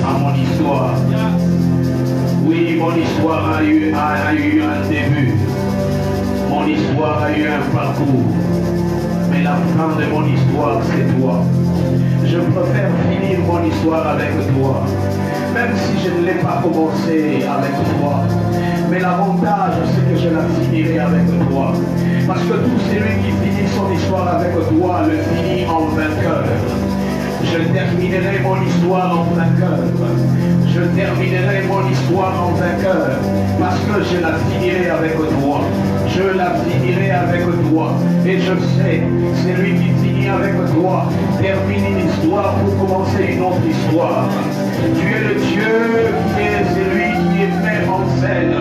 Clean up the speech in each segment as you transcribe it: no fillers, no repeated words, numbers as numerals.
à mon histoire. Oui, mon histoire a eu un début. Mon histoire a eu un parcours. Mais la fin de mon histoire, c'est toi. Je préfère finir mon histoire avec toi. Même si je ne l'ai pas commencé avec toi. Mais l'avantage, c'est que je la finirai avec toi. Parce que tout celui qui finit son histoire avec toi le finit en vainqueur. Je terminerai mon histoire en vainqueur. Je terminerai mon histoire en vainqueur. Parce que je la finirai avec toi. Je la finirai avec toi. Et je sais, c'est lui qui finit avec toi. Termine une histoire pour commencer une autre histoire. Tu es le Dieu qui est celui qui est met en scène.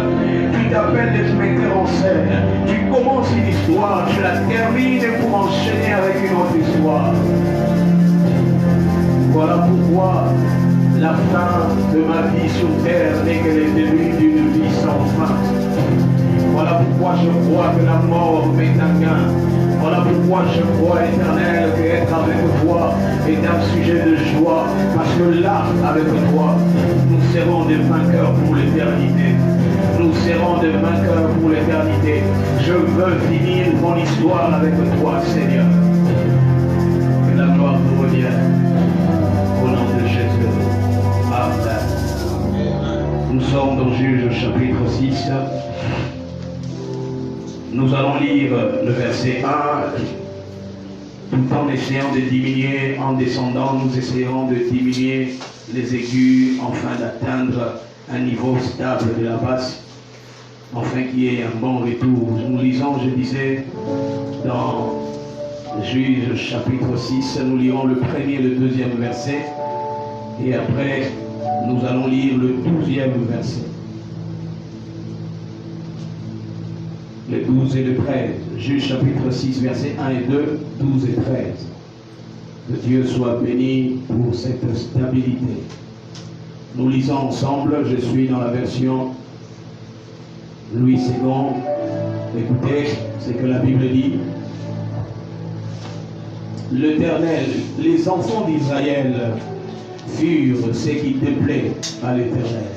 Tu t'appelles des metteurs en scène. Tu commences une histoire, tu la termines pour enchaîner avec une autre histoire. Voilà pourquoi la fin de ma vie sur terre n'est que le début d'une vie sans fin. Voilà pourquoi je crois que la mort m'est un gain. Voilà pourquoi je crois, Éternel, qu'être avec toi est un sujet de joie. Parce que là, avec toi, nous serons des vainqueurs pour l'éternité. Nous serons des vainqueurs pour l'éternité. Je veux finir mon histoire avec toi, Seigneur. Que la gloire te revienne. Au nom de Jésus. Amen. Nous sommes dans Juge chapitre 6. Nous allons lire le verset 1. Tout en essayant de diminuer, en descendant, nous essayerons de diminuer les aigus afin d'atteindre un niveau stable de la basse, afin qu'il y ait un bon retour. Nous lisons, je disais, dans Juge chapitre 6, nous lirons le premier et le deuxième verset, et après nous allons lire le 12e verset. Le 12 et le 13. Juge chapitre 6, versets 1 et 2, 12 et 13. Que Dieu soit béni pour cette stabilité. Nous lisons ensemble, je suis dans la version Louis II. Écoutez ce que la Bible dit. L'Éternel, les enfants d'Israël furent ce qui déplaît à l'Éternel.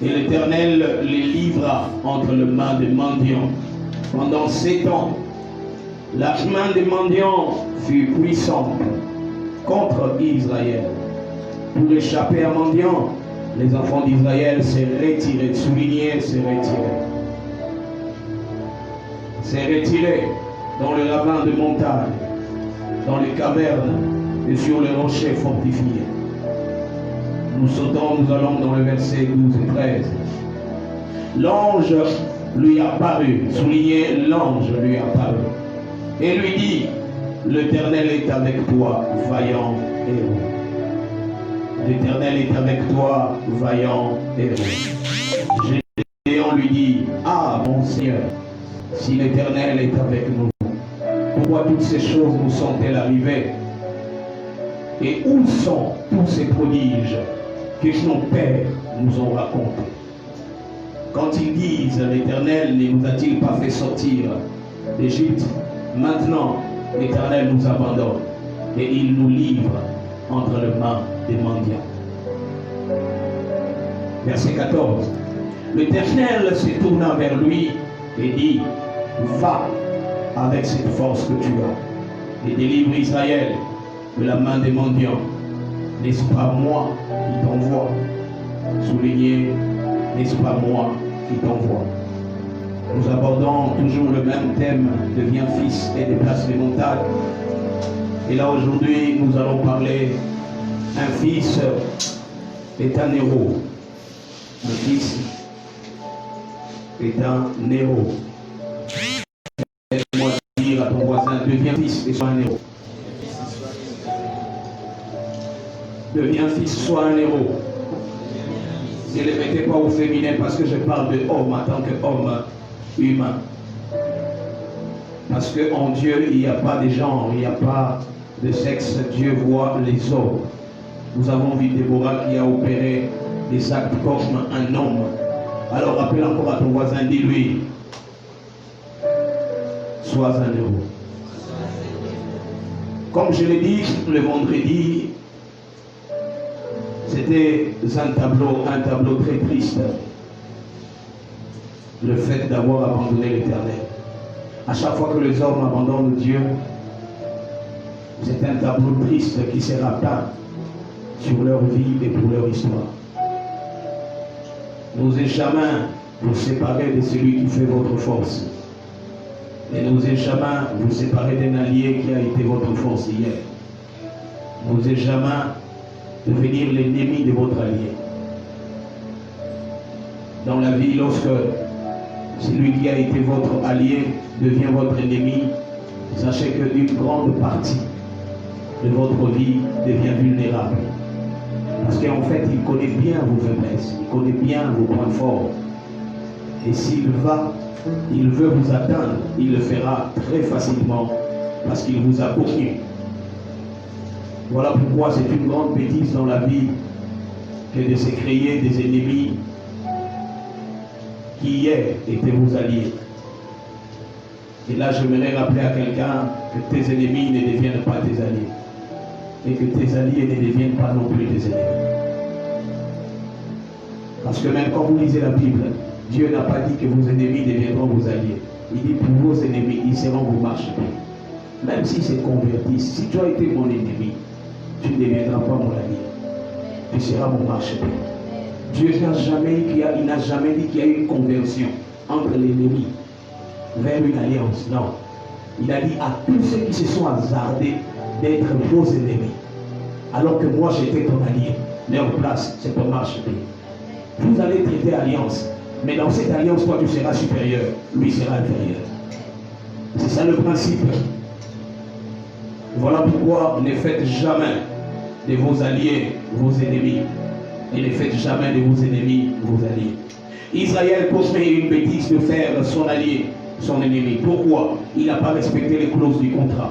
Et l'Éternel les livra entre les mains des mendiants. Pendant 7 ans, la main des mendiants fut puissante contre Israël. Pour échapper à mendiants, les enfants d'Israël s'est retirés. Souligné, s'est retiré. S'est retiré dans les ravins de montagne, dans les cavernes et sur les rochers fortifiés. Nous sautons, nous allons dans le verset 12 et 13. L'ange lui apparut, souligné, l'ange lui apparut, et lui dit, l'Éternel est avec toi, vaillant héros. L'Éternel est avec toi, vaillant héros. Gédéon lui dit, ah mon Seigneur, si l'Éternel est avec nous, pourquoi toutes ces choses nous sont-elles arrivées? Et où sont tous ces prodiges que nos pères nous ont racontés? Quand ils disent, l'Éternel ne nous a-t-il pas fait sortir d'Égypte? Maintenant, l'Éternel nous abandonne et il nous livre entre les mains des mendiants. Verset 14. L'Éternel se tourna vers lui et dit, va avec cette force que tu as et délivre Israël de la main des mendiants. N'est-ce pas moi qui t'envoie? Souligné, n'est-ce pas moi qui t'envoie? Nous abordons toujours le même thème, deviens fils et déplace les montagnes. Et là aujourd'hui, nous allons parler, un fils est un héros. Un fils est un héros. Laisse-moi dire à ton voisin, deviens fils et sois un héros. Deviens fils, sois un héros. Ne les mettez pas au féminin parce que je parle de homme en tant qu'homme humain. Parce qu'en Dieu, il n'y a pas de genre, il n'y a pas de sexe. Dieu voit les hommes. Nous avons vu Déborah qui a opéré des actes comme un homme. Alors rappelle encore à ton voisin, dis-lui, sois un héros. Comme je l'ai dit le vendredi, C'était un tableau très triste. Le fait d'avoir abandonné l'Éternel. À chaque fois que les hommes abandonnent Dieu, c'est un tableau triste qui sera peint sur leur vie et pour leur histoire. N'osez jamais vous séparer de celui qui fait votre force. Et n'osez jamais vous séparer d'un allié qui a été votre force hier. N'osez jamais devenir l'ennemi de votre allié. Dans la vie, lorsque celui qui a été votre allié devient votre ennemi, sachez qu'une grande partie de votre vie devient vulnérable. Parce qu'en fait, il connaît bien vos faiblesses, il connaît bien vos points forts. Et s'il veut vous atteindre, il le fera très facilement parce qu'il vous a connu. Voilà pourquoi c'est une grande bêtise dans la vie que de se créer des ennemis qui hier étaient vos alliés. Et là, j'aimerais rappeler à quelqu'un que tes ennemis ne deviennent pas tes alliés. Et que tes alliés ne deviennent pas non plus tes ennemis. Parce que même quand vous lisez la Bible, Dieu n'a pas dit que vos ennemis deviendront vos alliés. Il dit pour vos ennemis, ils seront vos marchepieds. Même s'ils se convertissent, si tu as été mon ennemi, tu ne deviendras pas mon allié. Tu seras mon marchepied. Dieu n'a jamais dit qu'il y a eu une conversion entre l'ennemi vers une alliance. Non. Il a dit à tous ceux qui se sont hasardés d'être vos ennemis. Alors que moi j'étais ton allié. Leur place, c'est ton marchepied. Vous allez traiter alliance. Mais dans cette alliance, toi tu seras supérieur. Lui sera inférieur. C'est ça le principe. Voilà pourquoi ne faites jamais de vos alliés vos ennemis. Et ne faites jamais de vos ennemis vos alliés. Israël commet une bêtise de faire son allié son ennemi. Pourquoi? Il n'a pas respecté les clauses du contrat.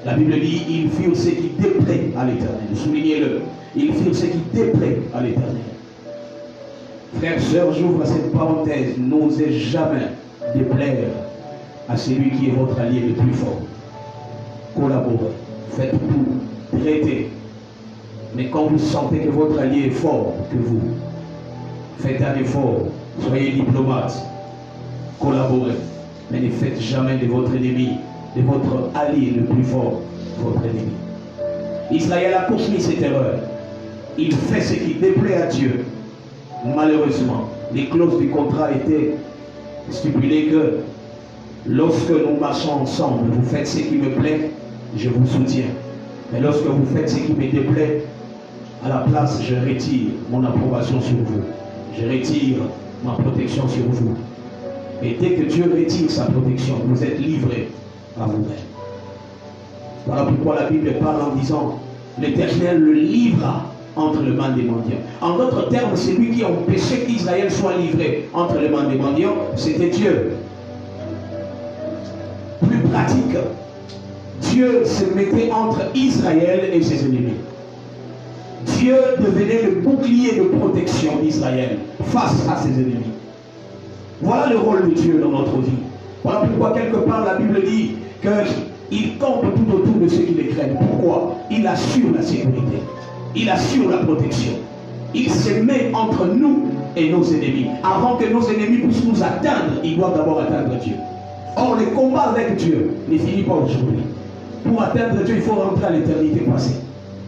La Bible dit, ils firent ce qui déplaît à l'Éternel. Soulignez-le. Ils firent ce qui déplaît à l'Éternel. Frères, sœurs, j'ouvre cette parenthèse. N'osez jamais déplaire à celui qui est votre allié le plus fort. Collaborez. Faites tout. Traitez. Mais quand vous sentez que votre allié est fort que vous, faites un effort. Soyez diplomate. Collaborez. Mais ne faites jamais de votre ennemi, de votre allié le plus fort, votre ennemi. Israël a commis cette erreur. Il fait ce qui déplaît à Dieu. Malheureusement, les clauses du contrat étaient stipulées que lorsque nous marchons ensemble, vous faites ce qui me plaît, je vous soutiens. Mais lorsque vous faites ce qui me déplaît, à la place, je retire mon approbation sur vous. Je retire ma protection sur vous. Et dès que Dieu retire sa protection, vous êtes livrés à vous-même. Voilà pourquoi la Bible parle en disant, l'Éternel le livra entre les mains des mendiants. En d'autres termes, celui qui empêchait qu'Israël soit livré entre les mains des mendiants, c'était Dieu. Plus pratique, Dieu se mettait entre Israël et ses ennemis. Dieu devenait le bouclier de protection d'Israël face à ses ennemis. Voilà le rôle de Dieu dans notre vie. Voilà pourquoi quelque part la Bible dit qu'il campe tout autour de ceux qui les craignent. Pourquoi? Il assure la sécurité. Il assure la protection. Il se met entre nous et nos ennemis. Avant que nos ennemis puissent nous atteindre, ils doivent d'abord atteindre Dieu. Or, le combat avec Dieu ne finit pas aujourd'hui. Pour atteindre Dieu, il faut rentrer à l'éternité passée.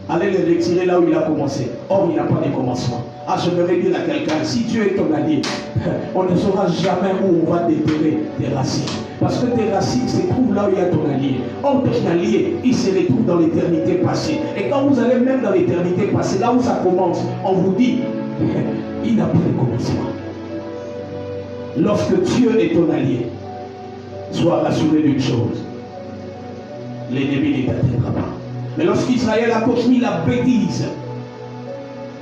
Allez le retirer là où il a commencé. Or, il n'a pas de commencement. Ah, je voudrais dire à quelqu'un, si Dieu est ton allié, on ne saura jamais où on va déterrer tes racines. Parce que tes racines se trouvent là où il y a ton allié. Or, ton allié, il se retrouve dans l'éternité passée. Et quand vous allez même dans l'éternité passée, là où ça commence, on vous dit, il n'a pas de commencement. Lorsque Dieu est ton allié, sois rassuré d'une chose, l'ennemi ne t'atteindra pas. Mais lorsqu'Israël a commis la bêtise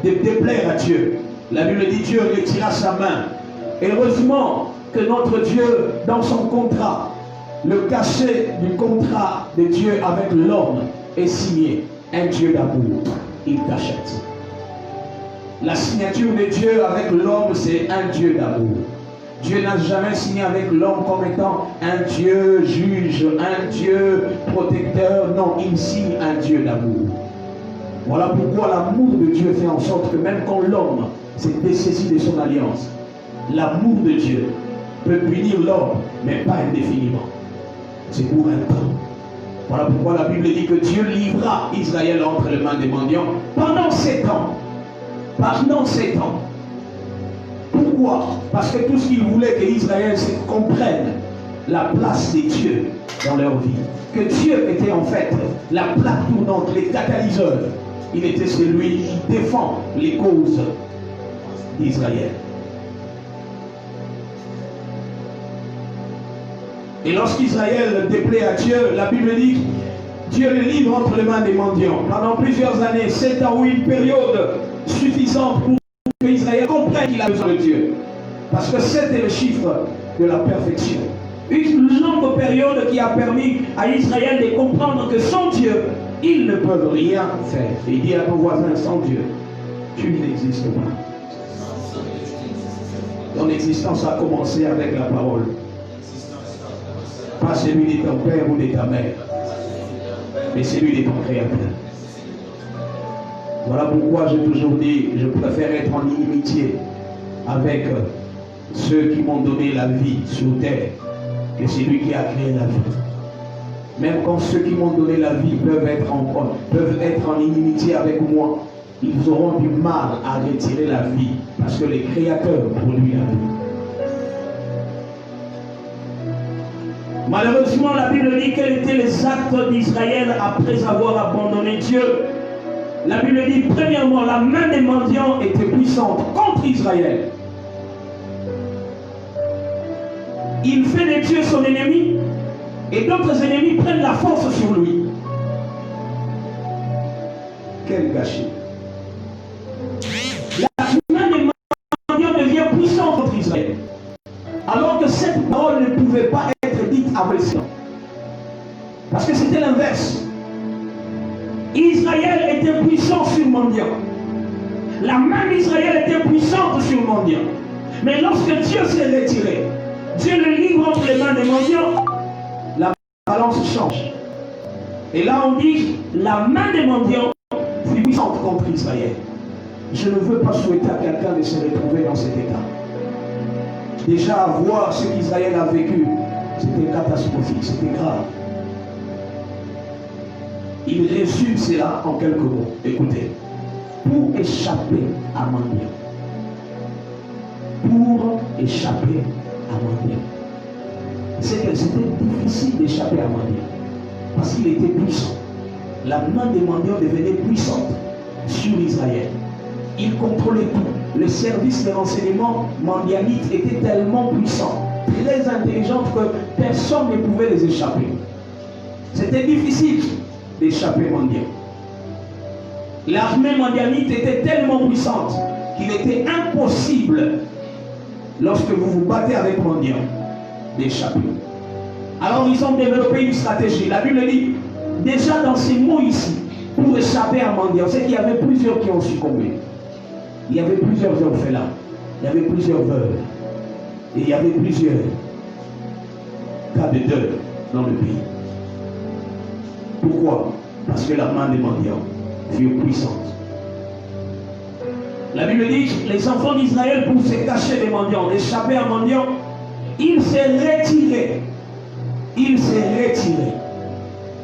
de déplaire à Dieu, la Bible dit Dieu retira sa main. Et heureusement que notre Dieu, dans son contrat, le cachet du contrat de Dieu avec l'homme est signé. Un Dieu d'amour, il t'achète. La signature de Dieu avec l'homme, c'est un Dieu d'amour. Dieu n'a jamais signé avec l'homme comme étant un Dieu juge, un Dieu protecteur. Non, il signe un Dieu d'amour. Voilà pourquoi l'amour de Dieu fait en sorte que même quand l'homme s'est dessaisi de son alliance, l'amour de Dieu peut punir l'homme, mais pas indéfiniment. C'est pour un temps. Voilà pourquoi la Bible dit que Dieu livra Israël entre les mains des mendiants pendant 7 ans. Pendant 7 ans. Pourquoi? Parce que tout ce qu'il voulait que Israël comprenne la place de Dieu dans leur vie. Que Dieu était en fait la plaque tournante, les catalyseurs. Il était celui qui défend les causes d'Israël. Et lorsqu'Israël déplaît à Dieu, la Bible dit Dieu le livre entre les mains des mendiants. Pendant plusieurs années, 7 ans ou une période suffisante pour que Israël comprenne qu'il a besoin de Dieu. Parce que 7 est le chiffre de la perfection. Une longue période qui a permis à Israël de comprendre que sans Dieu, ils ne peuvent rien faire. Et il dit à ton voisin, sans Dieu, tu n'existes pas. Ton existence a commencé avec la parole. Pas celui de ton père ou de ta mère, mais celui de ton créateur. Voilà pourquoi j'ai toujours dit, je préfère être en inimitié avec ceux qui m'ont donné la vie sur terre que celui qui a créé la vie. Même quand ceux qui m'ont donné la vie peuvent être en inimitié avec moi, ils auront du mal à retirer la vie parce que le Créateur produit la vie. Malheureusement, la Bible dit quels étaient les actes d'Israël après avoir abandonné Dieu. La Bible dit, premièrement, la main des mendiants était puissante contre Israël. Il fait de Dieu son ennemi et d'autres ennemis prennent la force sur lui. Quel gâchis. La main des mendiants devient puissante contre Israël. Alors que cette parole ne pouvait pas être dite avec ça. Parce que c'était l'inverse. Israël était puissant sur mendiant. La main d'Israël était puissante sur mendiant. Mais lorsque Dieu s'est retiré, Dieu le livre entre les mains des mendiants, la balance change. Et là on dit, la main des mendiants fut puissante contre Israël. Je ne veux pas souhaiter à quelqu'un de se retrouver dans cet état. Déjà, voir ce qu'Israël a vécu, c'était catastrophique, c'était grave. Il résume cela en quelques mots. Écoutez, pour échapper à mendiant. Pour échapper à mendiant. C'est que c'était difficile d'échapper à mendiant. Parce qu'il était puissant. La main des mendiants devenait puissante sur Israël. Il contrôlait tout. Le service de renseignement mendianite était tellement puissant, très intelligent que personne ne pouvait les échapper. C'était difficile d'échapper mendiant. L'armée mendianite était tellement puissante qu'il était impossible, lorsque vous vous battez avec mendiant, d'échapper. Alors ils ont développé une stratégie. La Bible dit, déjà dans ces mots ici, pour échapper à mendiant, c'est qu'il y avait plusieurs qui ont succombé. Il y avait plusieurs orphelins, il y avait plusieurs veuves, et il y avait plusieurs cas de deuil dans le pays. Pourquoi? Parce que la main des mendiants fut puissante. La Bible dit que les enfants d'Israël, pour se cacher des mendiants, échapper à mendiants, ils se retiraient. Ils se retiraient.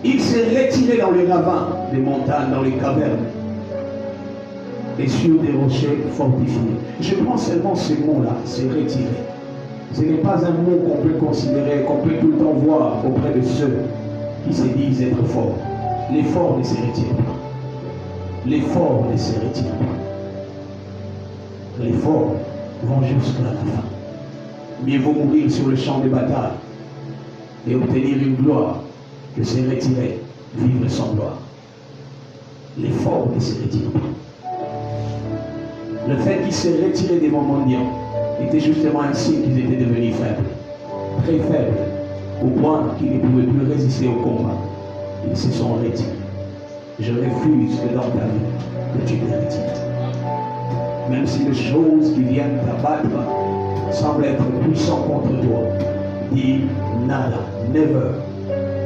Ils se retiraient dans les ravins des montagnes, dans les cavernes, et sur des rochers fortifiés. Je prends seulement ce mot-là, se retirer. Ce n'est pas un mot qu'on peut considérer, qu'on peut tout le temps voir auprès de ceux qui se disent être forts. Les forts ne se retirent pas. Les forts ne se retirent pas. Les forts vont jusqu'à la fin. Mieux vaut mourir sur le champ de bataille et obtenir une gloire que se retirer, vivre sans gloire. Les forts ne se retirent pas. Le fait qu'ils se retiraient des mendiants était justement un signe qu'ils étaient devenus faibles, très faibles, au point qu'ils ne pouvaient plus résister au combat. Ils se sont retirés. Je refuse que dans ta vie, que tu te retires. Même si les choses qui viennent t'abattre semblent être puissantes contre toi, dis nada, never,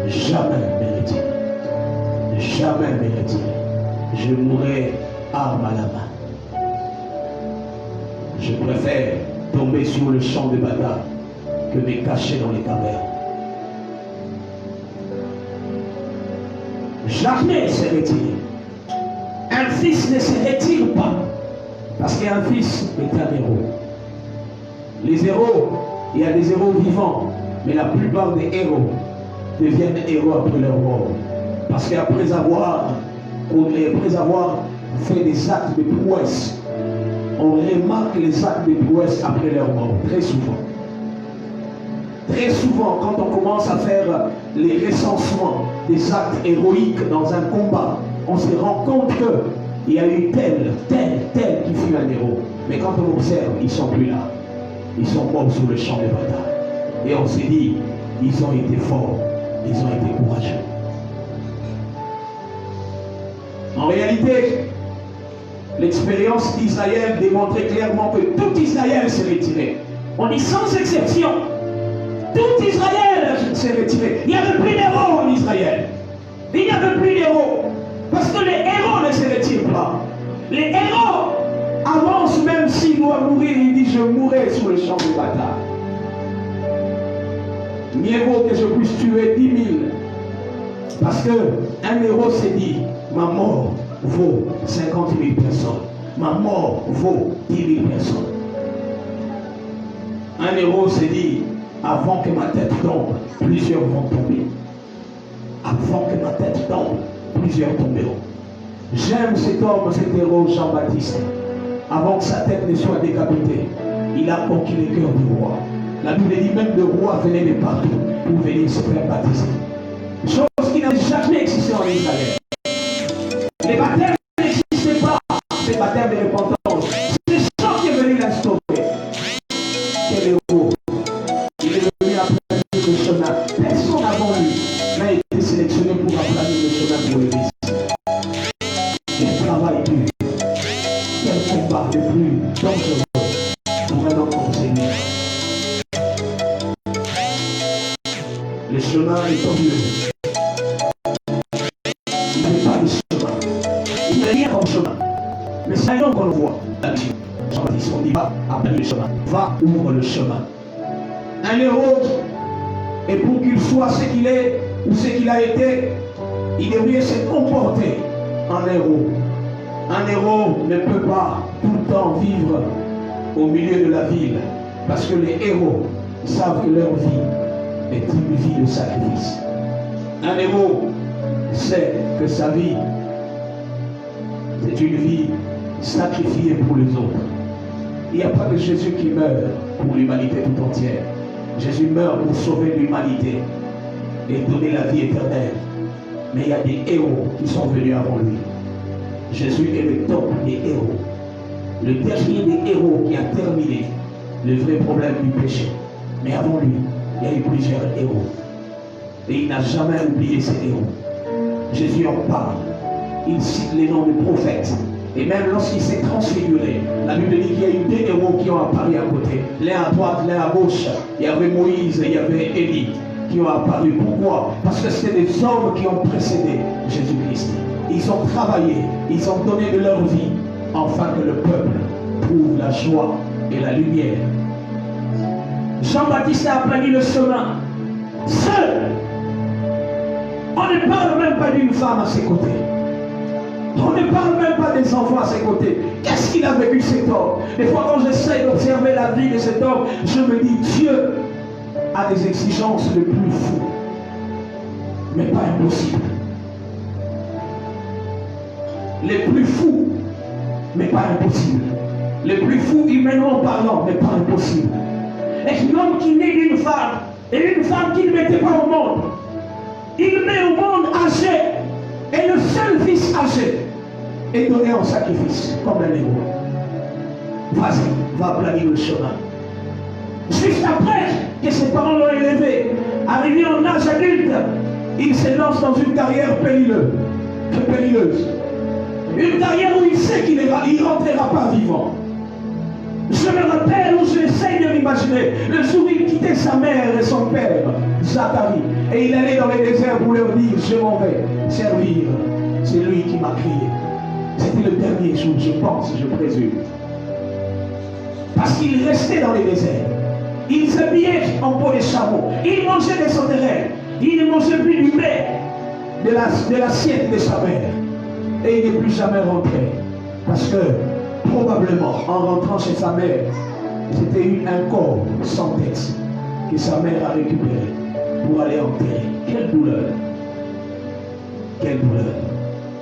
jamais me retirer. Jamais me retirer. je mourrai arme à la main. Je préfère tomber sur le champ de bataille que me cacher dans les cavernes. Jamais se retire. Un fils ne se retire pas. Parce qu'un fils est un héros. Les héros, il y a des héros vivants, mais la plupart des héros deviennent héros après leur mort. Parce qu'après avoir fait des actes de prouesse, on remarque les actes de prouesse après leur mort, très souvent. Très souvent, quand on commence à faire les recensements des actes héroïques dans un combat, on se rend compte qu'il y a eu tel qui fut un héros. Mais quand on observe, ils ne sont plus là. Ils sont morts sur le champ de bataille. Et on s'est dit, ils ont été forts, ils ont été courageux. En réalité, l'expérience d'Israël démontrait clairement que tout Israël s'est retiré. On dit sans exception, tout Israël s'est retiré. Il n'y avait plus d'héros en Israël. Il n'y avait plus d'héros. Parce que les héros ne se retirent pas. Les héros avancent même s'ils doivent mourir. Il dit, je mourrai sur le champ de bataille. Mieux vaut que je puisse tuer 10 000. Parce qu'un héros s'est dit, ma mort vaut 50 000 personnes. Ma mort vaut 10 000 personnes. Un héros s'est dit, avant que ma tête tombe, plusieurs vont tomber. Avant que ma tête tombe, plusieurs tomberont. J'aime cet homme, cet héros Jean-Baptiste. Avant que sa tête ne soit décapitée, il a conquis le cœur du roi. La Bible dit même le roi venait de partout pour venir se faire baptiser. Chose qui n'a jamais existé en Israël. Les baptêmes n'existaient pas, les baptêmes de repentance. C'est ça qui est venu l'instaurer. Quel héros! Il est venu aplanir le chemin. Personne avant lui n'a été sélectionné pour aplanir le chemin pour l'Église. Quel travail dur! Quel combat le plus dangereux pour un homme comme Seigneur. Le chemin est ennuyeux. Il n'est pas de chemin. Il n'y a rien comme chemin. Mais c'est un homme qu'on le voit. Jean-Baptiste, on dit va, appelle le chemin. Va, ouvre le chemin. Un héros, et pour qu'il soit ce qu'il est ou ce qu'il a été, il devrait se comporter en héros. Un héros ne peut pas tout le temps vivre au milieu de la ville. Parce que les héros savent que leur vie est une vie de sacrifice. Un héros sait que sa vie, c'est une vie sacrifiée pour les autres. Il n'y a pas de Jésus qui meurt pour l'humanité tout entière. Jésus meurt pour sauver l'humanité et donner la vie éternelle. Mais il y a des héros qui sont venus avant lui. Jésus est le top des héros. Le dernier des héros qui a terminé le vrai problème du péché. Mais avant lui, il y a eu plusieurs héros. Et il n'a jamais oublié ces héros. Jésus en parle. Il cite les noms des prophètes. Et même lorsqu'il s'est transfiguré, la Bible dit qu'il y a eu deux héros qui ont apparu à côté. L'un à droite, l'un à gauche. Il y avait Moïse et il y avait Élie qui ont apparu. Pourquoi? Parce que c'était des hommes qui ont précédé Jésus-Christ. Ils ont travaillé, ils ont donné de leur vie, afin que le peuple trouve la joie et la lumière. Jean-Baptiste a aplani le chemin. Seul. On ne parle même pas d'une femme à ses côtés. On ne parle même pas des enfants à ses côtés. Qu'est-ce qu'il a vécu cet homme? Des fois quand j'essaie d'observer la vie de cet homme, je me dis, Dieu a des exigences les plus fous. Mais pas impossibles. Les plus fous, mais pas impossibles. Les plus fous humainement parlant, mais pas impossibles. Et l'homme qui naît d'une femme, et une femme qui ne mettait pas au monde, il met au monde âgé, et le seul fils âgé est donné en sacrifice, comme un héros. Vas-y, va planer le chemin. Juste après que ses parents l'ont élevé, arrivé en âge adulte, il se lance dans une carrière périlleuse. Une carrière où il sait qu'il ne rentrera pas vivant. Je me rappelle où j'essaie de m'imaginer le jour où il quittait sa mère et son père, Zacharie, et il allait dans les déserts pour leur dire, je m'en vais servir. C'est lui qui m'a crié. C'était le dernier jour, je pense, je présume. Parce qu'il restait dans les déserts. Il s'habillait en peau de chameau. Il mangeait des sauterelles. Il ne mangeait plus du lait de l'assiette de sa mère. Et il n'est plus jamais rentré. Parce que, probablement, en rentrant chez sa mère, c'était un corps sans tête que sa mère a récupéré pour aller enterrer. Quelle douleur! Quelle douleur!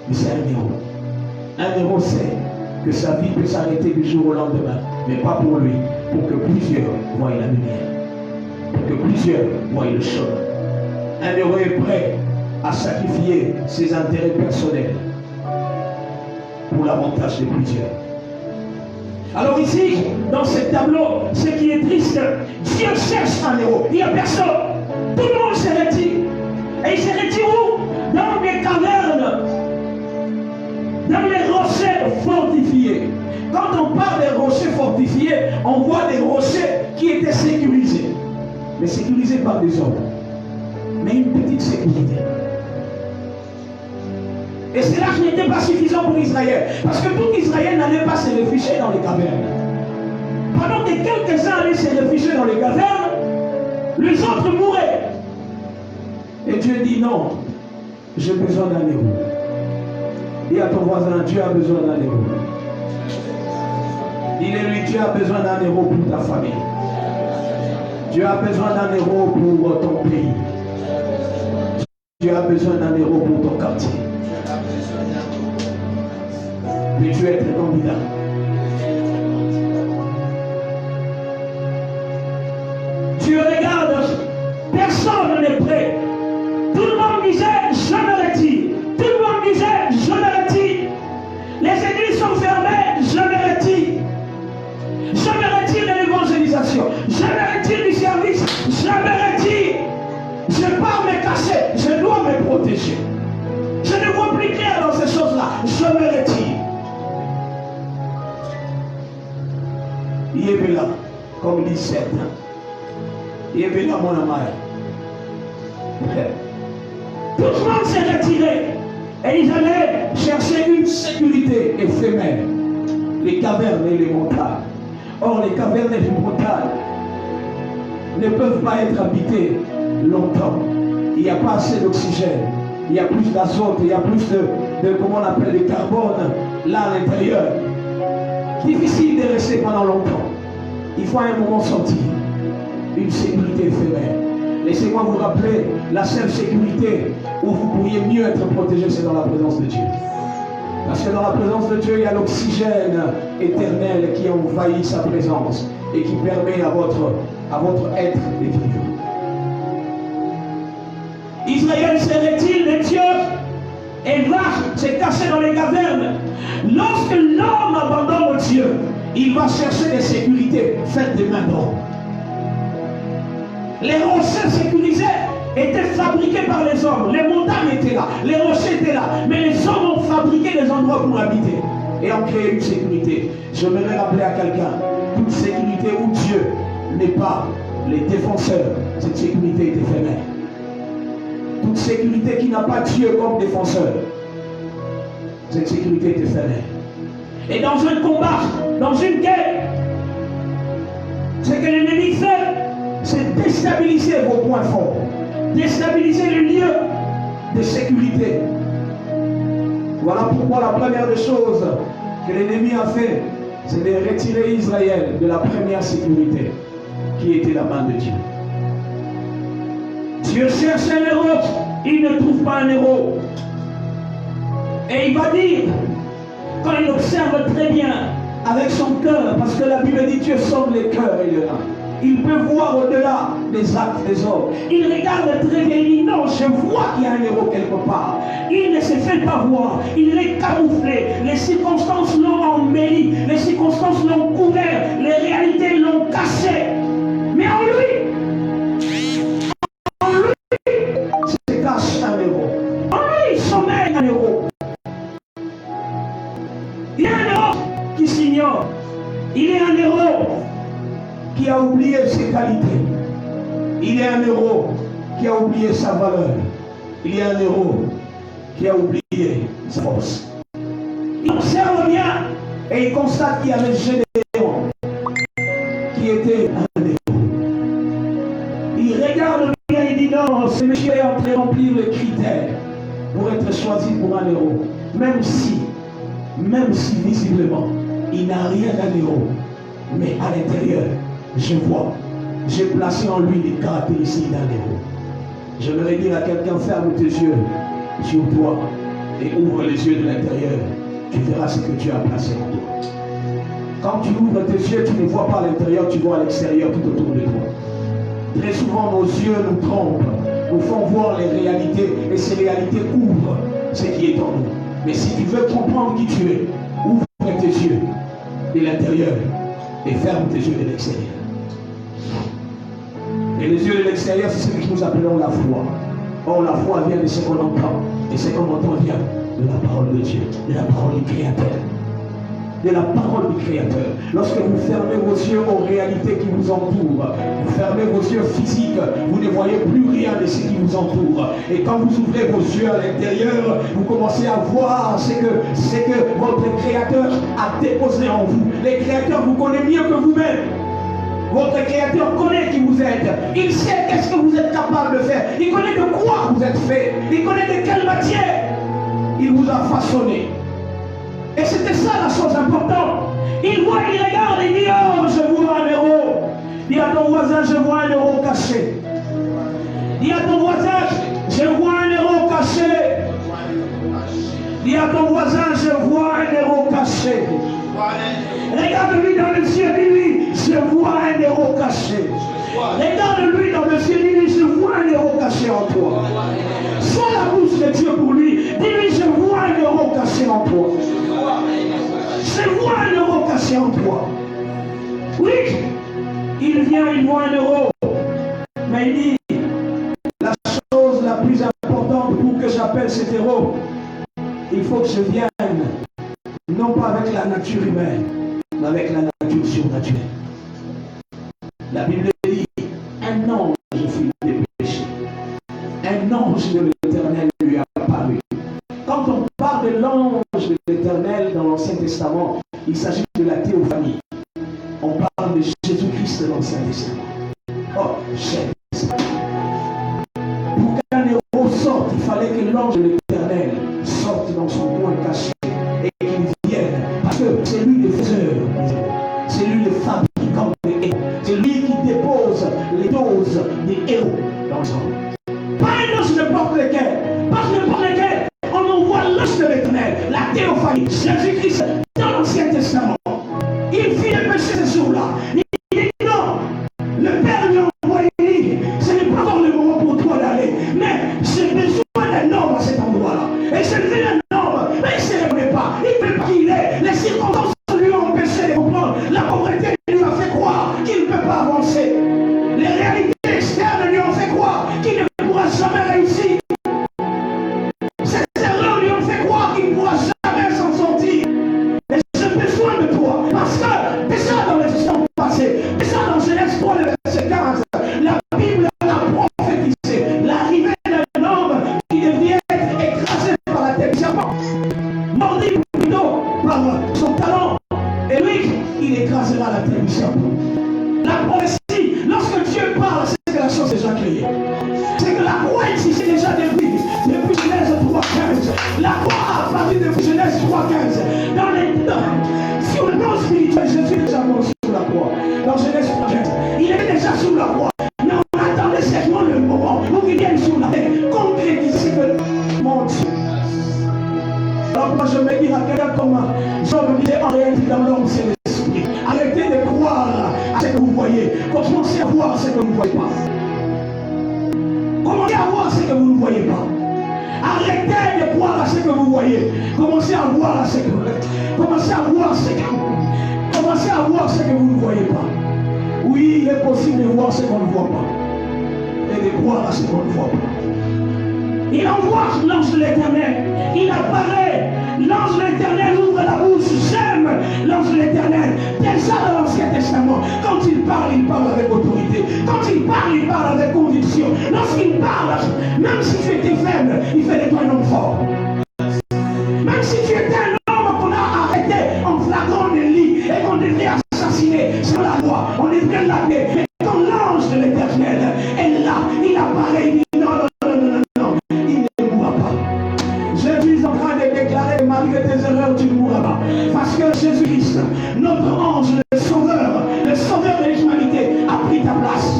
Mais c'est un héros. Un héros sait que sa vie peut s'arrêter du jour au lendemain, mais pas pour lui, pour que plusieurs voient la lumière, pour que plusieurs voient le chemin. Un héros est prêt à sacrifier ses intérêts personnels pour l'avantage de plusieurs. Alors ici, dans ce tableau, ce qui est triste, Dieu cherche un héros. Il n'y a personne. Tout le monde se retire. Et il se retire où? Dans les cavernes, dans les rochers fortifiés. Quand on parle des rochers fortifiés, on voit des rochers qui étaient sécurisés. Mais sécurisés par des hommes. Mais une petite sécurité. Et cela n'était pas suffisant pour Israël. Parce que tout Israël n'allait pas se réfugier dans les cavernes. Pendant que quelques-uns allaient se réfugier dans les cavernes, les autres mouraient. Et Dieu dit non, j'ai besoin d'un héros. Dis à ton voisin, Dieu a besoin d'un héros. Dis-le-lui, Dieu a besoin d'un héros pour ta famille. Dieu a besoin d'un héros pour ton pays. Dieu a besoin d'un héros pour ton quartier. Peux-tu être candidat? Dieu regarde, personne n'est prêt. Tout le monde disait, je me retire. Tout le monde disait, je me retire. Les églises sont fermées, je me retire. Je me retire de l'évangélisation. Je me retire du service. Je me retire. Je pars me cacher. Je dois me protéger. Je ne vois plus clair dans ces choses-là. Je me retire. Il est là, comme dit certains. Il est là, mon ami. Tout le monde s'est retiré. Et ils allaient chercher une sécurité éphémère. Les cavernes et les montagnes. Or, les cavernes et les montagnes ne peuvent pas être habitées longtemps. Il n'y a pas assez d'oxygène. Il y a plus d'azote. Il y a plus de comment on appelle, de carbone là à l'intérieur. Difficile de rester pendant longtemps. Il faut à un moment sortir. Une sécurité éphémère. Laissez-moi vous rappeler, la seule sécurité où vous pourriez mieux être protégé, c'est dans la présence de Dieu. Parce que dans la présence de Dieu, il y a l'oxygène éternel qui envahit sa présence et qui permet à votre être de vivre. Israël se retire de Dieu et va se cacher dans les cavernes. Lorsque l'homme abandonne Dieu, il va chercher des sécurités faites de main d'homme. Les rochers sécurisés étaient fabriqués par les hommes. Les montagnes étaient là, les rochers étaient là. Mais les hommes ont fabriqué des endroits pour habiter et ont créé une sécurité. Je voudrais rappeler à quelqu'un, toute sécurité où Dieu n'est pas les défenseurs, cette sécurité est éphémère. Toute sécurité qui n'a pas Dieu comme défenseur, cette sécurité est éphémère. Et dans un combat, dans une guerre, ce que l'ennemi fait, c'est déstabiliser vos points forts, déstabiliser le lieu de sécurité. Voilà pourquoi la première des choses que l'ennemi a fait, c'est de retirer Israël de la première sécurité, qui était la main de Dieu. Dieu cherche un héros, il ne trouve pas un héros. Et il va dire, quand il observe très bien avec son cœur, parce que la Bible dit Dieu sonde les cœurs et les reins. Il peut voir au-delà des actes des hommes. Il regarde très bien, il dit non, je vois qu'il y a un héros quelque part. Il ne se fait pas voir, il est camouflé. Les circonstances l'ont embelli, les circonstances l'ont couvert, les réalités l'ont caché. Mais en lui se cache un héros. En lui sommeille un héros. Il y a un héros qui s'ignore. Il est un héros qui a oublié ses qualités. Il est un héros qui a oublié sa valeur. Il est un héros qui a oublié sa force. Il Et il constate qu'il y avait Gédéon qui était un héros. Il regarde bien et dit non, ce monsieur est en train de remplir les critères pour être choisi pour un héros. Même si visiblement, il n'a rien d'un héros. Mais à l'intérieur, je vois, j'ai placé en lui les caractéristiques d'un héros. J'aimerais dire à quelqu'un, ferme tes yeux sur toi et ouvre les yeux de l'intérieur. Tu verras ce que tu as placé en toi. Quand tu ouvres tes yeux, tu ne vois pas à l'intérieur, tu vois à l'extérieur tout autour de toi. Très souvent, nos yeux nous trompent, nous font voir les réalités et ces réalités couvrent ce qui est en nous. Mais si tu veux comprendre qui tu es, ouvre tes yeux de l'intérieur et ferme tes yeux de l'extérieur. Et les yeux de l'extérieur, c'est ce que nous appelons la foi. Or, la foi vient de ce qu'on entend. Et ce qu'on entend vient de la parole de Dieu, de la parole du Créateur. De la parole du Créateur. Lorsque vous fermez vos yeux aux réalités qui vous entourent, vous fermez vos yeux physiques, vous ne voyez plus rien de ce qui vous entoure. Et quand vous ouvrez vos yeux à l'intérieur, vous commencez à voir ce que votre Créateur a déposé en vous. Le Créateur vous connaît mieux que vous-même. Votre Créateur connaît qui vous êtes. Il sait qu'est-ce que vous êtes capable de faire. Il connaît de quoi vous êtes fait. Il connaît de quelle matière il vous a façonné. Et c'était ça la chose importante. Il voit, il regarde et dit, oh, je vois un héros. Dis à ton voisin, je vois un héros caché. Dis à ton voisin, je vois un héros caché. Dis à ton voisin, je vois un héros caché. Regarde-lui dans les yeux, dis-lui, je vois un héros caché. Regarde-lui dans les yeux, dis-lui, je vois un héros caché en toi. Sois la bouche de Dieu pour lui. Dis-lui, je vois un héros caché en toi. Je vois un héros caché en toi. Oui, il vient, il voit un héros. Mais il dit, la chose la plus importante pour que j'appelle cet héros, il faut que je vienne, non pas avec la nature humaine, mais avec la nature surnaturelle. La Bible dit, un ange fut dépêché. Un ange de l'Éternel lui a apparu. Quand on parle de l'ange de l'Éternel dans l'Ancien Testament, il s'agit de la théophanie. On parle de Jésus-Christ de l'Ancien Testament. Oh, cher, pour qu'un héros sorte, il fallait que l'ange de l'Éternel sorte dans son coin caché et qu'il vienne. Parce que c'est lui le faiseur, c'est lui le fabricant des héros. C'est lui qui dépose les doses des héros dans le sang. Pas un ange n'importe lequel. Pas n'importe lequel. On envoie l'ange de l'Éternel, la théophanie, Jésus-Christ dans l'Ancien Testament. Il fit le péché ce jour-là. Il dit non. Le Père lui a envoyé, ce n'est pas encore le moment pour toi d'aller. Mais j'ai besoin d'un homme à cet endroit-là. Et je veux un homme. Mais il ne se reconnaît pas. Il ne peut pas qui il est. Les circonstances lui ont empêché de comprendre. La pauvreté lui a fait croire qu'il ne peut pas avancer. Les réalités externes lui ont fait croire qu'il ne pourra jamais réussir. Ces erreurs lui ont fait croire qu'il ne pourra jamais s'en sortir. Et j'ai besoin de toi. Parce que déjà dans les temps passés, déjà dans Genèse 3, le verset 15, la Bible a prophétisé l'arrivée d'un homme qui devient écrasé par la tête du serpent, mordu plutôt par son talon. Et lui, il écrasera la tête du serpent. La prophétie, lorsque Dieu parle, c'est que la chose est déjà créée. C'est que la croix existait déjà depuis Genèse 3.15. La croix à partir de Genèse 3.15. Sur le plan spirituel, Jésus est déjà mort sur la croix. Dans Genèse 3.15, il était déjà sur la croix. Mais on attendait seulement le moment où il vienne sur la terre, concrétiser que mon Dieu. Alors moi je me dis à quelqu'un comme Job disait, en réalité dans l'homme c'est l'esprit. Arrêtez de croire à ce que vous voyez. Commencez à voir ce que vous ne voyez pas. Commencez à voir ce que vous ne voyez pas. Arrêtez de croire à ce que vous voyez. Commencez à voir ce que vous voyez. Commencez à voir ce que vous ne voyez pas. Oui, il est possible de voir ce qu'on ne voit pas. Et de croire à ce qu'on ne voit pas. Il envoie l'ange de l'Éternel. Il apparaît. L'ange de l'Éternel ouvre la bouche. J'aime l'ange de l'Éternel. Déjà dans l'Ancien Testament, quand il parle avec autorité. Quand il parle avec conviction. Lorsqu'il parle, même si tu étais faible, il fait de toi un homme fort. Même si tu étais un homme qu'on a arrêté en flagrant devrait assassiner, c'est la loi, on devrait l'appeler. Mais quand l'ange de l'Éternel est là, il apparaît, il dit non, non, non, non, non, il ne mourra pas. Jésus est en train de déclarer que malgré tes erreurs, tu ne mourras pas. Parce que Jésus-Christ, notre ange, le sauveur de l'humanité, a pris ta place.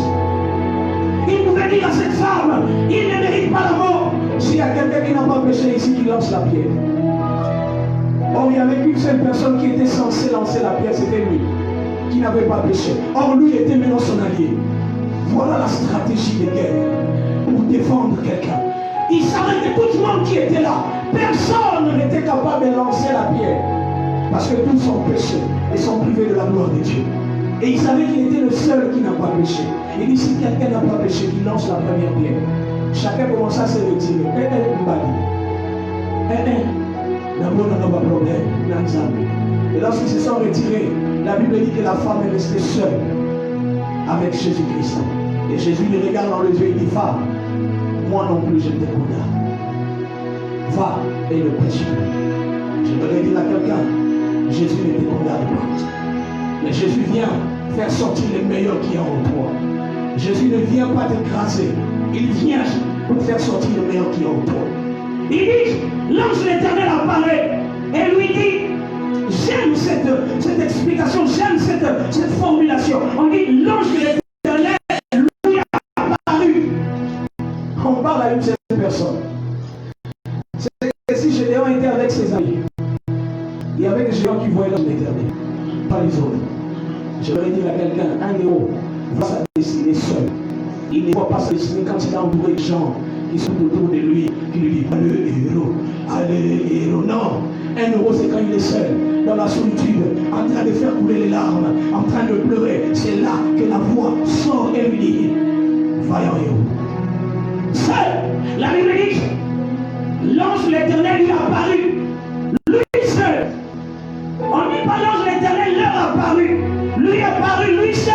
Il pouvait dire à cette femme, il ne mérite pas la mort. S'il y a quelqu'un qui n'a pas péché ici, qui lance la pierre. Or, il n'y avait qu'une seule personne qui était censée lancer la pierre, c'était lui, qui n'avait pas péché. Or, lui était maintenant son allié. Voilà la stratégie de guerre pour défendre quelqu'un. Il savait que tout le monde qui était là, personne n'était capable de lancer la pierre. Parce que tous sont péchés et sont privés de la gloire de Dieu. Et il savait qu'il était le seul qui n'a pas péché. Il dit, si quelqu'un n'a pas péché, qu'il lance la première pierre. Chacun commence à se retirer. D'abord, on n'a pas de problème. Et lorsqu'ils se sont retirés, la Bible dit que la femme est restée seule avec Jésus-Christ. Et Jésus le regarde dans les yeux et dit, femme, moi non plus je ne te condamne. Va et ne pêche plus. Je voudrais dire à quelqu'un, Jésus ne te condamne pas. Mais Jésus vient faire sortir le meilleur qui est en toi. Jésus ne vient pas t'écraser. Il vient pour faire sortir le meilleur qui est en toi. Il dit, l'ange de l'Éternel apparaît et lui dit, j'aime cette explication, j'aime cette formulation. On dit, l'ange de l'Éternel lui a apparu. On parle à une seule personne. C'est que si Gédéon était avec ses amis, il y avait des gens qui voyaient l'ange de l'Éternel, pas les autres. Je voudrais dire à quelqu'un, un héros va sa destinée seul. Il ne voit pas sa destinée quand il a entouré de gens qui sont autour de lui, qui lui disent, allez le héros, non. Un héros, c'est quand il est seul, dans la solitude, en train de faire couler les larmes, en train de pleurer. C'est là que la voix sort et lui dit, vaillant héros. Seul, la Bible dit, l'ange de l'Éternel lui a apparu, lui seul. On dit pas l'ange de l'Éternel leur a apparu, lui a apparu, lui seul.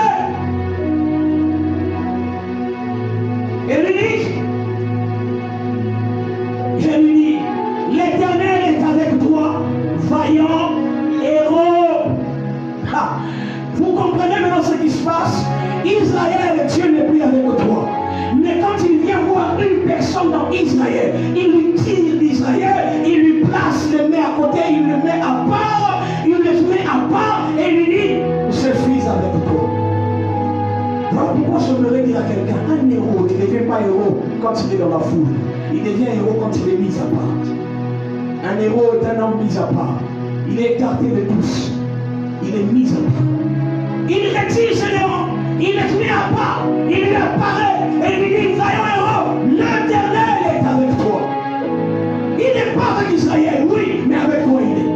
Et lui dit, je lui dis, l'Éternel est avec toi, vaillant héros. Ah, vous comprenez maintenant ce qui se passe? Israël, Dieu n'est plus avec toi. Mais quand il vient voir une personne dans Israël, il lui tire d'Israël, il lui place, il le met à côté, il le met à part, il le met à part et il lui dit, je suis avec toi. Voilà pourquoi je voudrais dire à quelqu'un, un héros ne devient pas héros quand il est dans la foule. Il devient héros quand il est mis à part. Un héros est un homme mis à part. Il est écarté de tous. Il est mis à part. Il retire ce héros. Il est mis à part. Il lui apparaît et il lui dit, vaillant héros, l'Éternel est avec toi. Il n'est pas avec Israël, oui, mais avec toi il est.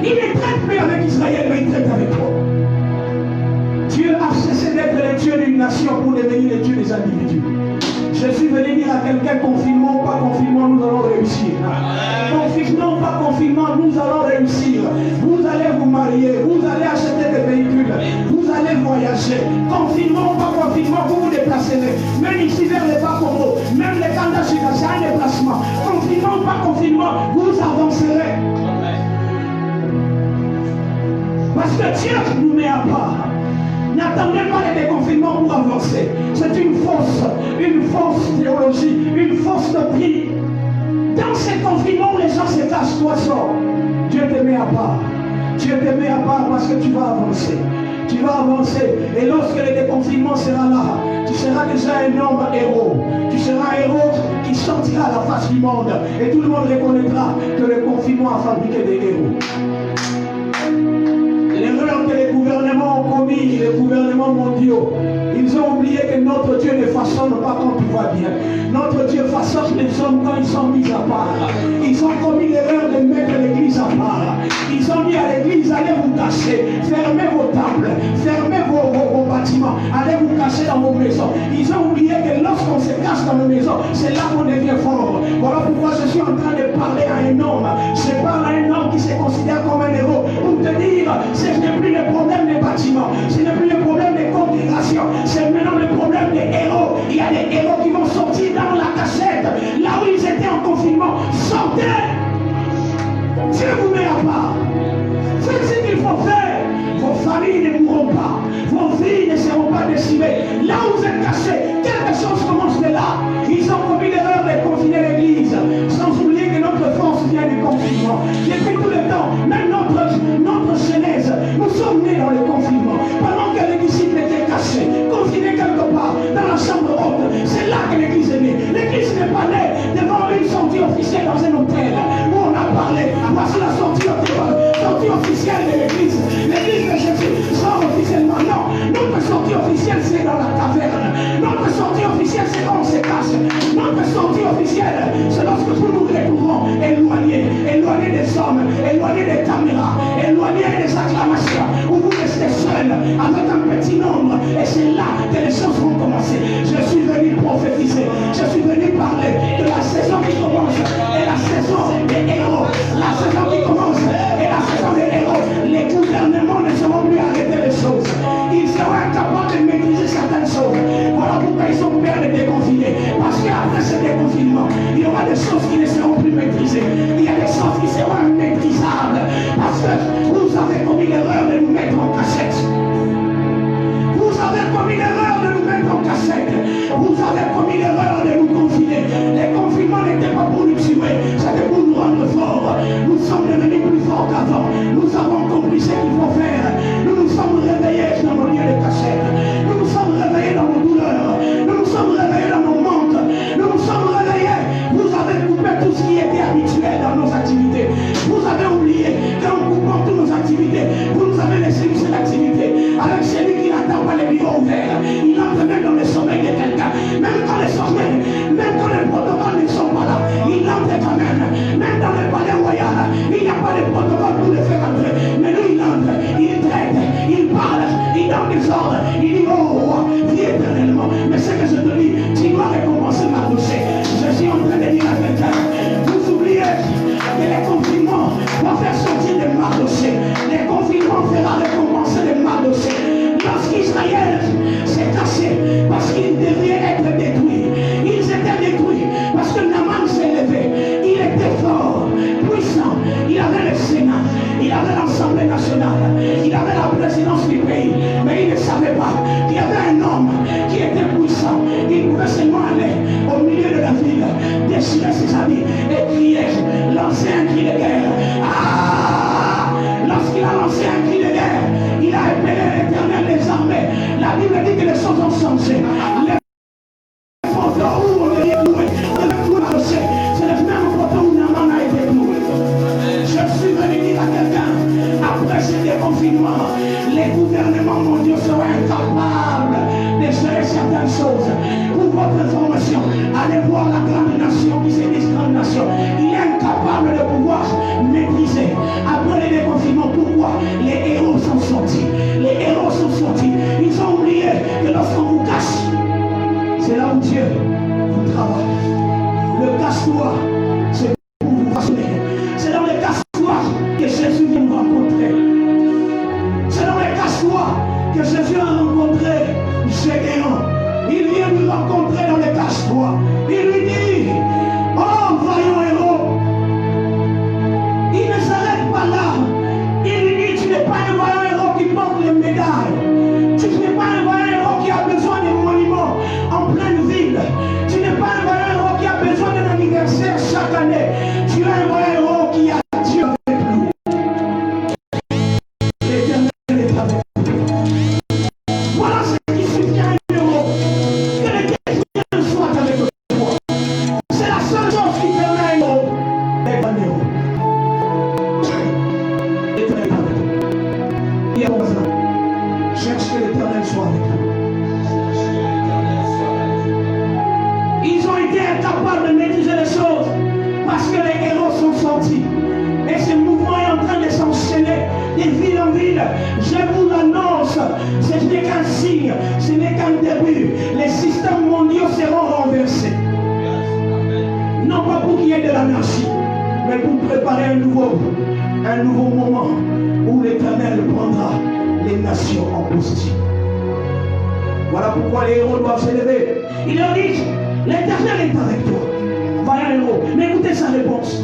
Il ne traite plus avec Israël, mais il traite avec toi. Dieu a cessé d'être le Dieu d'une nation pour devenir le Dieu des individus. Je suis venu dire à quelqu'un, confinement ou pas confinement, nous allons réussir. Confinement ou pas confinement, nous allons réussir. Vous allez vous marier, vous allez acheter des véhicules, vous allez voyager. Confinement ou pas confinement, vous vous déplacez. Même ici vers les Bas-Congo, même les Kandachika, c'est un déplacement. Confinement ou pas confinement, vous avancerez. Parce que Dieu nous met à part. N'attendez pas les déconfinements pour avancer. C'est une fausse théologie, une fausse doctrine. Dans ces confinements où les gens se cachent, toi sors. Dieu te met à part. Dieu te met à part parce que tu vas avancer. Tu vas avancer. Et lorsque le déconfinement sera là, tu seras déjà un homme héros. Tu seras un héros qui sortira à la face du monde. Et tout le monde reconnaîtra que le confinement a fabriqué des héros. L'erreur que les gouvernements ont commis, les gouvernements mondiaux, ils ont oublié que notre Dieu ne façonne pas quand tout va bien. Notre Dieu façonne les hommes quand ils sont mis à part. Ils ont commis l'erreur de mettre l'église à part. Ils ont dit à l'église, allez vous cacher, fermez vos temples, fermez vos bâtiments, allez vous cacher dans vos maisons. Ils ont oublié que lorsqu'on se cache dans nos maisons, c'est là qu'on devient fort. Voilà pourquoi je suis en train de parler à un homme. Je parle à un homme qui se considère comme un héros pour te dire, ce n'est plus le problème des bâtiments, ce n'est plus le problème des congrégations, c'est maintenant le problème des héros. Il y a des héros qui vont sortir dans la cachette, là où ils étaient en confinement. Sortez! Dieu vous met à part. Faites ce qu'il faut faire. Vos vies ne seront pas décimées. Là où vous êtes cachés, quelque chose commence de là. Ils ont commis l'erreur de confiner l'église, sans oublier que notre force vient du confinement. Depuis tout le temps, même notre genèse, nous sommes nés dans le confinement. Pendant que les disciples étaient cachés, confinés quelque part, dans la chambre haute, c'est là que l'église est née. L'église n'est pas née devant une sortie officielle dans un hôtel où on a parlé. Voici la sortie officielle de l'église. L'église de Jésus sort officiellement. Non, notre sortie officielle c'est dans la taverne. Notre sortie officielle c'est quand on se cache. Notre sortie officielle c'est lorsque nous nous retrouvons éloignés des hommes, éloignés des caméras, éloignés des acclamations, où vous restez seuls avec un petit nombre. Et c'est là que les choses vont commencer. Je suis venu prophétiser. Je suis venu parler de la saison qui commence et la saison des héros. La saison qui commence et la saison des héros. Les gouvernements ne seront plus arrêter les choses. Ils seront incapables de maîtriser certaines choses. Voilà pourquoi ils ont peur de déconfiner. Parce qu'après ce déconfinement, il y aura des choses qui ne seront plus maîtrisées. Il y a des choses qui seront immaîtrisables. Parce que vous avez commis l'erreur de nous mettre en cachette. Vous avez commis l'erreur de nous mettre en cachette. Vous avez commis l'erreur de nous confiner. Les confinements n'étaient pas pour nous tuer, c'était pour nous rendre forts. Nous sommes devenus plus forts qu'avant. Nous avons compris ce qu'il faut faire. Nous nous sommes réveillés dans nos lieux de cachette. Nous nous sommes réveillés dans nos douleurs. Nous nous sommes réveillés dans nos manques. Nous nous sommes réveillés. Vous avez coupé tout ce qui était habituel dans nos activités. Vous avez oublié qu'en coupant toutes nos activités, vous nous avez laissé une seule activité. Avec celui qui n'attend pas les bureaux ouverts, il entre même dans le sommeil de quelqu'un. Même quand les sommeils, même quand les protocoles ne sont pas là, il entre quand même. Même dans le palais royal, il n'y a pas de protocole pour le faire entrer. Mais lui, il entre, il traite, il parle, il donne des ordres, il dit oh roi, vis éternellement. Mais ce que je te dis, tu dois récompenser ma douche. Je suis en train de dire à quelqu'un, vous oubliez que les confinements vont faire sortir des Mardochées. Les confinements feront récompenser des Mardochées. Lorsqu'Israël s'est caché parce qu'il devait être détruit, ils étaient détruits parce que Naaman s'est levé. Il était fort, puissant, il avait le Sénat, il avait l'Assemblée nationale, il avait la présidence du pays, mais il ne savait pas qu'il y avait un homme qui était puissant. Il pouvait seulement aller au milieu de la ville, déchirer ses habits et crier, lancer un cri de guerre. Ah! Lorsqu'il a lancé un cri de guerre, il a appelé l'Éternel des armées. La Bible dit que les choses ont changé. Les photos où on est cloué, c'est le même photo où Naaman a été cloué. Je suis venu dire à quelqu'un, après ce déconfinement, les gouvernements mondiaux seront incapables de gérer certaines choses. Pour votre information, allez voir la grande nation qui se dit grande nation. Il est incapable de pouvoir maîtriser. Après le déconfinement, pourquoi? Les héros sont sortis. Les héros sont sortis. Ils ont oublié que lorsqu'on vous cache, c'est là où Dieu vous travaille. Le cache-toi, c'est pour vous façonner. C'est dans le cache-toi que Jésus vient nous rencontrer. C'est dans le cache-toi que Jésus a rencontré Gédéon. Il vient nous rencontrer dans le cache-toi. Il lui dit, oh vaillant héros, il ne s'arrête pas là. Il lui dit, tu n'es pas un vaillant héros qui porte les médailles. Tu n'es pas un vaillant héros qui a besoin de monuments en pleine ville. Tu n'es pas un vaillant héros qui a besoin d'un anniversaire chaque année. Tu es un vaillant héros qui a Dieu avec lui. L'Éternel est avec lui. Voilà ce qui suffit à un héros. Que l'Éternel soit avec toi. C'est la seule chose qui permet à un héros d'être un héros. L'Éternel est avec toi. Il y a besoin. Cherche que l'Éternel soit avec toi. Ils ont été incapables de maîtriser les choses parce que les héros sont sortis. Et ce mouvement est en train de s'enchaîner de ville en ville. Je vous l'annonce, ce n'est qu'un signe, ce n'est qu'un début. Les systèmes mondiaux seront renversés. Non pas pour qu'il y ait de l'anarchie, mais pour préparer un nouveau moment où l'Éternel prendra les nations en position. Voilà pourquoi les héros doivent s'élever. Il leur dit, l'Éternel est avec toi. Voilà un héros. Mais écoutez sa réponse.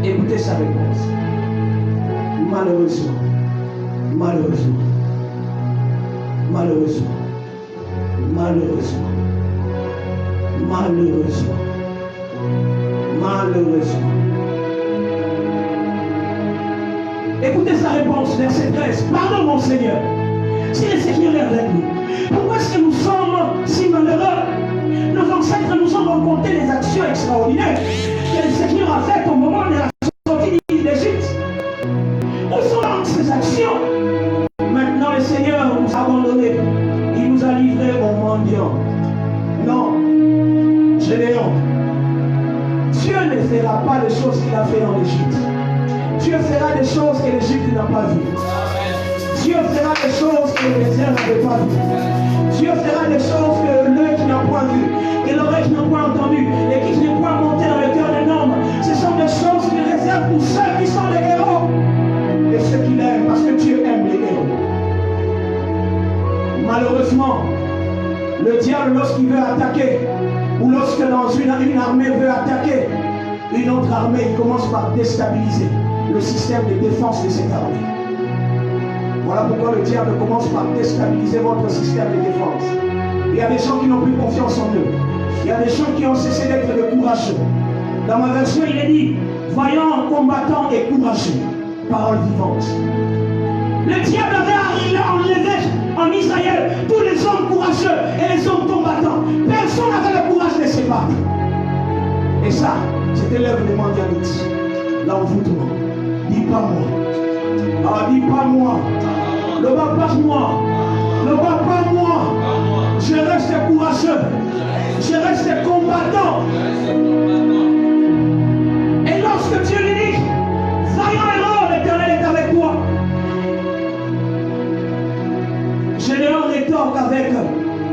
Écoutez sa réponse. Malheureusement, Malheureusement. Malheureusement. Malheureusement. Malheureusement. Écoutez sa réponse, verset 13. Pardon, mon Seigneur. Si le Seigneur est avec nous, pourquoi est-ce que nous sommes si malheureux? Nos ancêtres nous ont rencontré des actions extraordinaires que le Seigneur a faites au moment de la sortie d'Égypte. Où sont ces actions? Maintenant, le Seigneur nous a abandonnés. Il nous a livrés aux mendiants. Non, Gédéon, Dieu ne fera pas les choses qu'il a fait en Égypte. Dieu fera des choses que l'Égypte n'a pas vues. Dieu fera des choses que les désert n'avaient pas vues. Dieu fera des choses que l'œil qui n'a pas vu, que l'oreille qui n'a pas entendu, et qui n'est pas monté dans le cœur d'un homme. Ce sont des choses qu'il réserve pour ceux qui sont les héros et ceux qui l'aiment, parce que Dieu aime les héros. Malheureusement, le diable, lorsqu'il veut attaquer, ou lorsque dans une armée veut attaquer une autre armée, il commence par déstabiliser le système de défense de cette armée. Voilà pourquoi le diable commence par déstabiliser votre système de défense. Il y a des gens qui n'ont plus confiance en eux. Il y a des gens qui ont cessé d'être de courageux. Dans ma version, il est dit, vaillant, combattant et courageux. Parole vivante. Le diable avait enlevé en Israël tous les hommes courageux et les hommes combattants. Personne n'avait le courage de se battre. Et ça, c'était l'œuvre des mendianites. L'envoûtement. Dis pas moi. Ah, dis pas moi. Ne va pas moi. Ne va pas moi. Je reste courageux. Je reste combattant. Et lorsque Dieu lui dit, vaillant héros, l'Éternel est avec toi. Gédéon rétorque avec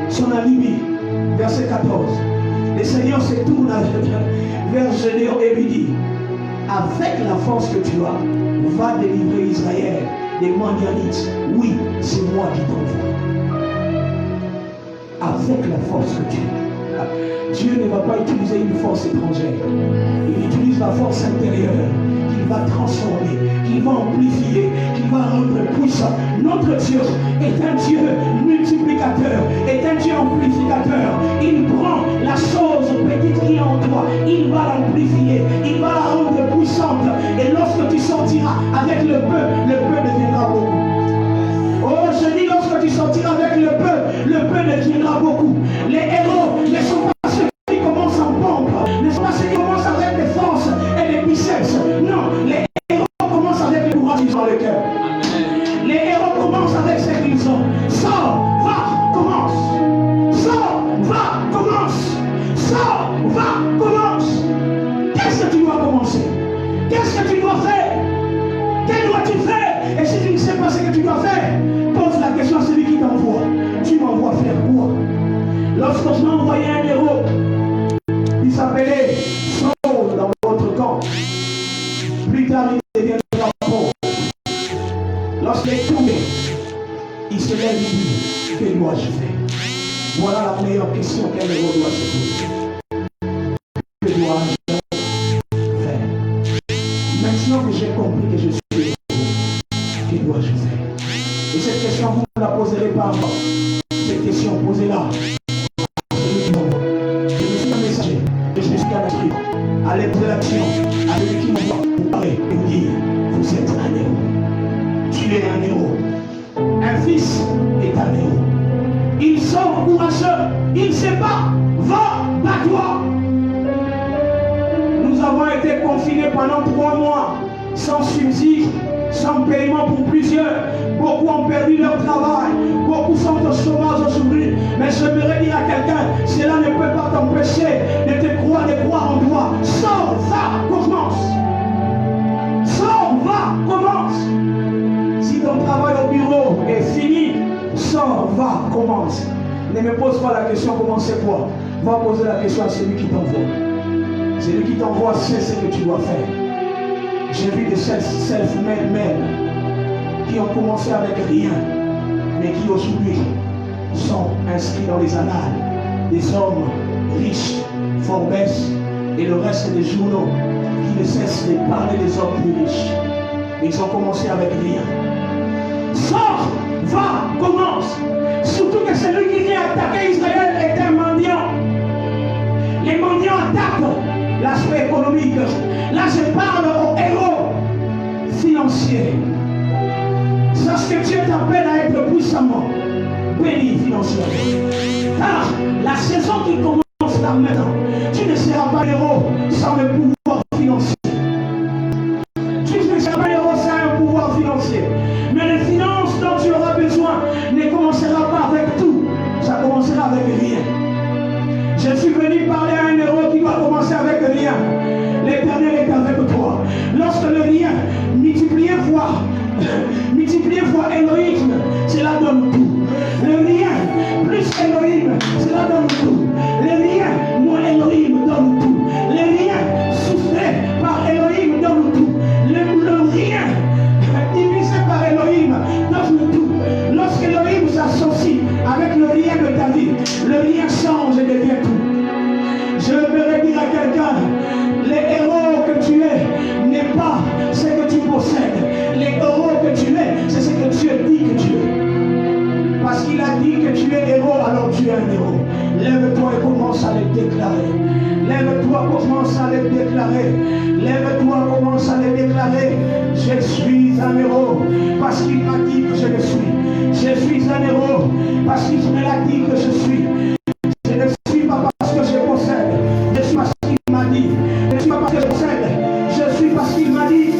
son alibi. Verset 14. Le Seigneur se tourne vers Gédéon et lui dit, avec la force que tu as, va délivrer Israël des mendianites. Oui, c'est moi qui t'envoie. Avec la force que tu as. Dieu ne va pas utiliser une force étrangère. Il utilise la force intérieure qu'il va transformer, qu'il va amplifier, qu'il va rendre puissant. Notre Dieu est un Dieu multiplicateur, est un Dieu amplificateur. Il prend la chose petite qui est en toi, il va l'amplifier, il va la rendre puissante. Et lorsque tu sortiras avec le peu deviendra beaucoup. Oh, je dis, lorsque tu sortiras avec le peu deviendra beaucoup. Les héros ne sont pas ceux qui commencent en pompe, ne sont pas ceux qui commencent avec des forces et des biceps. Non, les héros commencent avec le courage qu'ils ont dans le cœur. Les héros commencent avec ce qu'ils ont. Sors, va, commence. Sors, va, commence. Sors, va, commence. Qu'est-ce que tu dois commencer? Qu'est-ce que tu dois faire? Que dois-tu faire? Et si tu ne sais pas ce que tu dois faire, pose la question à celui qui t'envoie. Tu m'envoies faire quoi? Lorsque je m'envoyais un héros, il s'appelait Saul dans votre camp. Plus tard, il deviendra pauvre. Lorsqu'il est tombé, il se lève et dit, que dois-je faire? Voilà la meilleure question qu'un héros doit se poser. Que dois-je faire? Maintenant que j'ai compris que je suis héros, que dois-je faire? Et cette question, vous ne la poserez pas avant. Cette question, posez-la. Je me suis un messager, et je suis un instrument. Allez poser la question à celui qui m'envoie pour parler et vous dire, vous êtes un héros. Tu es un héros. Un fils est un héros. Il sort courageux, il se bat, va, bats-toi. Nous avons été confinés pendant 3 mois, sans subside, sans paiement pour plusieurs. Beaucoup ont perdu leur travail, beaucoup sont au chômage aujourd'hui. Mais j'aimerais dire à quelqu'un, cela ne peut pas t'empêcher de croire en toi. Sors, va, commence. Sors, va, commence. Si ton travail au bureau est fini, sors, va, commence. Ne me pose pas la question comment c'est quoi. Va poser la question à celui qui t'envoie. Celui qui t'envoie sait ce que tu dois faire. J'ai vu des self-made men qui ont commencé avec rien, mais qui aujourd'hui sont inscrits dans les annales des hommes riches, Forbes et le reste des journaux qui ne cessent de parler des hommes plus riches. Mais ils ont commencé avec rien. Sors, va, commence. finance. Surtout que celui qui vient attaquer Israël est un mendiant. Les mendiants attaquent l'aspect économique. Là, je parle aux héros financiers. Sache que Dieu t'appelle à être puissamment béni financièrement. Car la saison qui commence là maintenant, tu ne seras pas héros sans le pouvoir financier. Tu ne seras pas héros sans un pouvoir financier. Mais les finances dont tu auras besoin ne commencera pas avec tout. Ça commencera avec rien. Je suis venu parler à un héros qui doit commencer avec rien. L'Éternel est avec toi. Lorsque le rien multiplié fois Elohim, cela donne tout. Le rien plus Elohim, cela donne tout. Le rien moins Elohim donne tout. Le rien soufflé par Elohim donne tout. Le rien divisé par Elohim donne tout. Lorsque Elohim s'associe avec le rien de ta vie, le rien change et devient tout. Je voudrais dire à quelqu'un, les héros que tu es n'est pas ce que tu possèdes. Les héros que tu es, c'est ce que Dieu dit que tu es. Parce qu'il a dit que tu es héros, alors tu es un héros. Lève-toi et commence à le déclarer. Lève-toi, commence à le déclarer. Lève-toi, commence à le déclarer. Je suis un héros parce qu'il m'a dit que je le suis. Je suis un héros parce qu'il me l'a dit que je suis. Je ne suis pas parce que je possède. Je suis parce qu'il m'a dit. Je ne suis pas parce que je possède. Je suis parce qu'il m'a dit.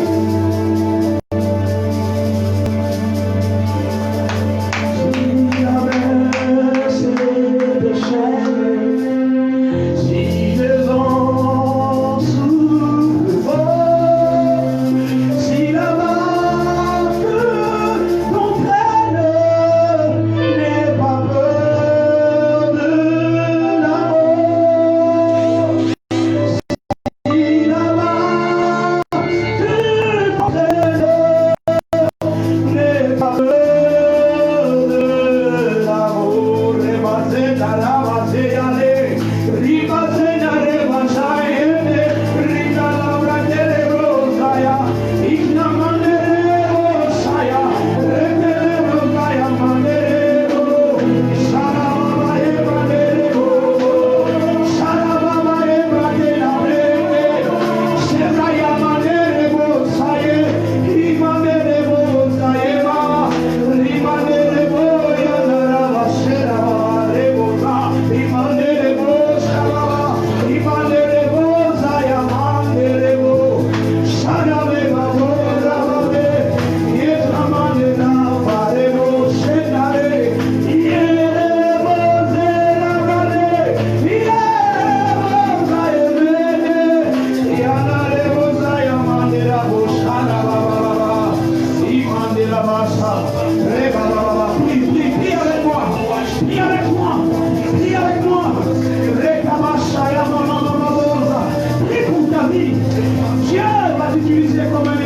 Dieu va t'utiliser comme un